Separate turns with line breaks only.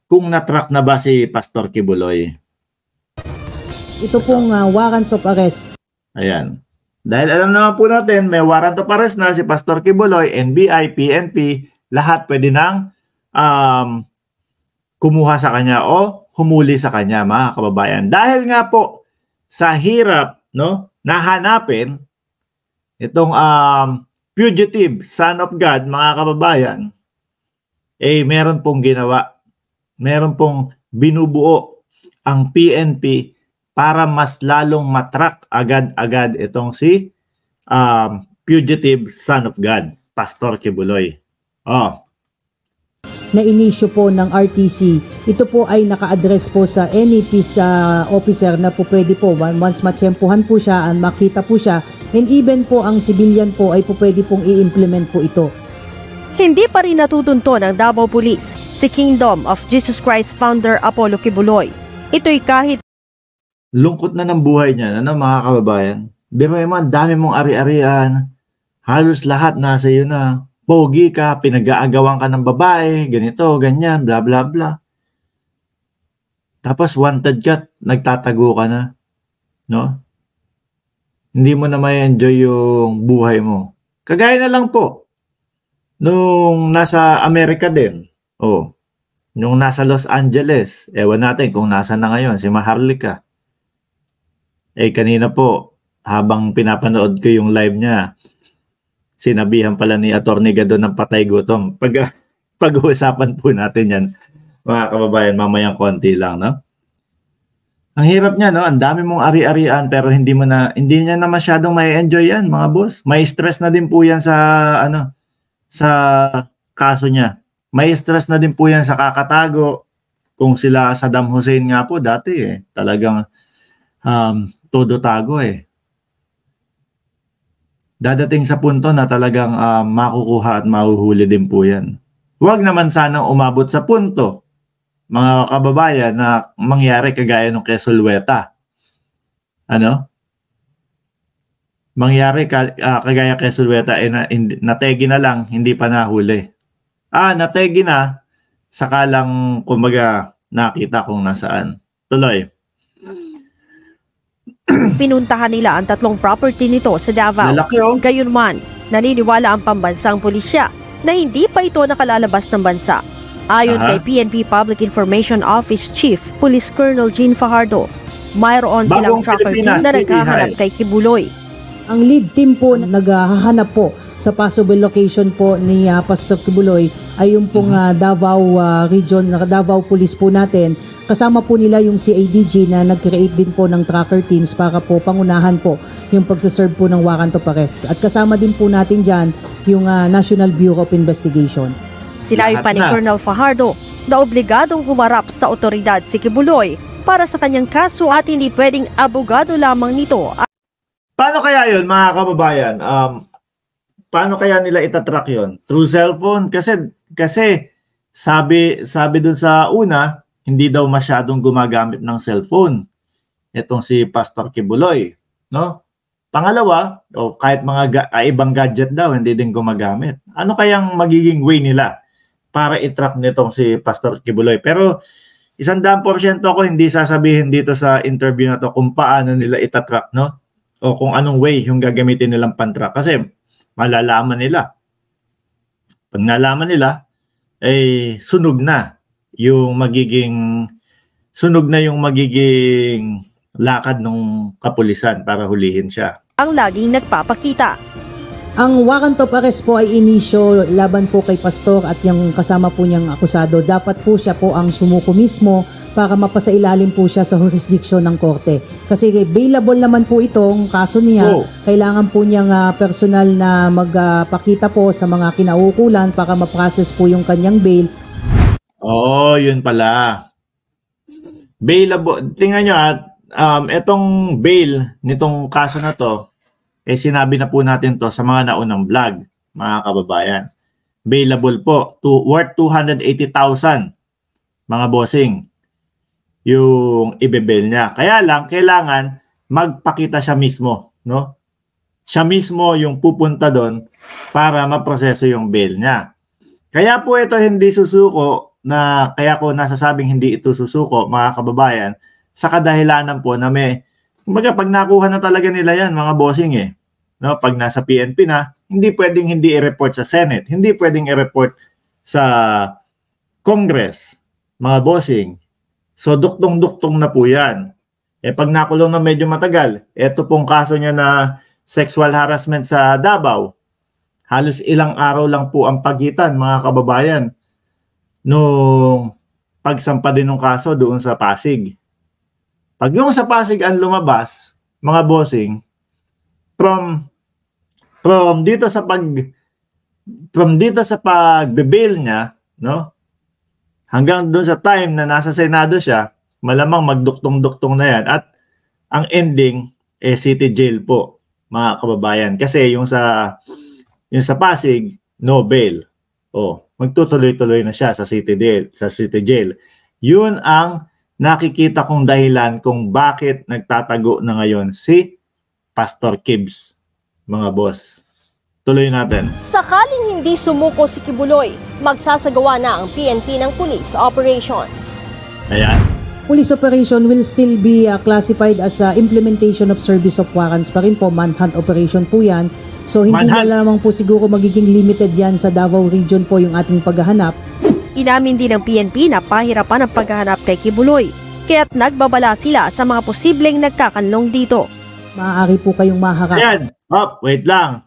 kung na-track na ba si Pastor Kibuloy.
Ito pong warrants of arrest.
Ayan. Dahil alam naman po natin, may warrant of arrest na si Pastor Kibuloy, NBI, PNP, lahat pwede nang kumuha sa kanya o humuli sa kanya, mga kababayan. Dahil nga po sa hirap, no, nahanapin itong fugitive son of God, mga kababayan, meron pong ginawa. Meron pong binubuo ang PNP para mas lalong matrack agad-agad itong si fugitive son of God, Pastor Kibuloy.
Na inisyo po ng RTC. Ito po ay naka-address po sa any peace officer na po pwede po once matsyempuhan po siya at makita po siya, and even po ang civilian po ay po pwede pong i-implement po ito.
Hindi pa rin natutunto ng Davao Police si Kingdom of Jesus Christ founder Apollo Kibuloy. Ito'y kahit
lungkot na ng buhay niya, mga kababayan. Pero man, dami mong ari-arian. Halos lahat nasa iyo na. Pogi ka, pinag-aagawan ka ng babae, ganito, ganyan, bla bla bla. Tapos wanted ka, nagtatago ka na. No? Hindi mo na may enjoy yung buhay mo. Kagaya na lang po nung nasa Amerika din. Nung nasa Los Angeles, ewan natin kung nasa na ngayon, si Maharlika. Kanina po, habang pinapanood ko yung live niya, sinabihan pala ni Atty. Gado ng patay gutom. Pag-uusapan po natin yan, mga kababayan, mamayang konti lang, no? Ang hirap niya, no? Ang dami mong ari-arian, pero hindi niya na masyadong may enjoy yan, mga boss. May stress na din po yan sa kaso niya. May stress na din po yan sa kakatago. Kung sila Saddam Hussein nga po dati talagang todo tago Dadating sa punto na talagang makukuha at mahuhuli din po yan. Huwag naman sanang umabot sa punto, mga kababayan, na mangyari kagaya ng kay Sulweta. Mangyari kagaya kay Sulweta nategi na lang, hindi pa nahuli. Nategi na, saka lang kumbaga nakita kung nasaan. Tuloy.
Pinuntahan nila ang tatlong property nito sa Davao. Gayunman, naniniwala ang pambansang pulisya na hindi pa ito nakalalabas ng bansa. Ayon kay PNP Public Information Office Chief Police Colonel Jean Fajardo, mayroon silang tracker team na naghahanap kay Kibuloy.
Ang lead team po na naghahanap po sa possible location po ni Pastor Kibuloy ay yung pong Davao region, Davao Police po natin. Kasama po nila yung CADG na nag-create din po ng tracker teams para po pangunahan po yung pagsaserve po ng warrant of arrest. At kasama din po natin dyan yung National Bureau of Investigation.
Sinabi pa ni Colonel Fajardo na obligadong humarap sa otoridad si Kibuloy para sa kanyang kaso at hindi pwedeng abogado lamang nito.
Paano kaya yun, mga kababayan? Paano kaya nila itatrack yun? Through cellphone? Kasi sabi dun sa una, hindi daw masyadong gumagamit ng cellphone itong si Pastor Kibuloy, no? Pangalawa, kahit mga ibang gadget daw hindi din gumagamit. Ano kayang magiging way nila para i-track nitong si Pastor Kibuloy? Pero 100% ako hindi sasabihin dito sa interview na to kung paano nila itatrack, no? O kung anong way yung gagamitin nilang pantrack. Kasi malalaman nila. Pag nalaman nila, sunog na yung magiging lakad ng kapulisan para hulihin siya.
Ang laging nagpapakita.
Ang warrant of arrest po ay inisyo laban po kay Pastor at yung kasama po niyang akusado. Dapat po siya po ang sumuko mismo para mapasailalim po siya sa jurisdiction ng korte. Kasi bailable naman po itong kaso niya. Kailangan po niyang personal na magpakita po sa mga kinaukulan para ma-process po yung kanyang bail.
Yun pala. Bailable. Tingnan nyo itong bail nitong kaso na to, sinabi na po natin to sa mga naunang vlog, mga kababayan. Bailable po, worth 280,000, mga bossing, yung ibe-bail niya. Kaya lang, kailangan magpakita siya mismo, no? Siya mismo yung pupunta doon para maproseso yung bail niya. Kaya po ito hindi susuko na kaya ko nasasabing hindi ito susuko, mga kababayan, sa kadahilanan po na kumbaga pag nakuha na talaga nila yan, mga bossing no, pag nasa PNP na, hindi pwedeng hindi i-report sa Senate, hindi pwedeng i-report sa Congress, mga bossing. So duktong-duktong na po yan. Pag nakulong na medyo matagal, eto pong kaso niya na sexual harassment sa Davao, halos ilang araw lang po ang pagitan, mga kababayan, nung pagsampa din ng kaso doon sa Pasig. Pag yung sa Pasig ang lumabas, mga bossing, from dito sa pag-bail niya, no? Hanggang doon sa time na nasa Senado siya, malamang magduktong-duktong na yan. At ang ending, city jail po, mga kababayan. Kasi yung sa Pasig, no bail. Magtutuloy-tuloy na siya sa city jail. Yun ang nakikita kong dahilan kung bakit nagtatago na ngayon si Pastor Kibs, mga boss. Tuloy natin.
Sakaling hindi sumuko si Kibuloy, magsasagawa na ang PNP ng police operations.
Ayan.
Police operation will still be classified as implementation of service of warrants pa rin po. Manhunt operation po yan. So hindi na lamang po siguro magiging limited yan sa Davao Region po yung ating paghahanap. Inamin din ng PNP na pahirapan ang paghahanap kay Kibuloy, kaya't nagbabala sila sa mga posibleng nagkakanlong dito. Maaari po kayong maharap.
Ayan. Wait lang.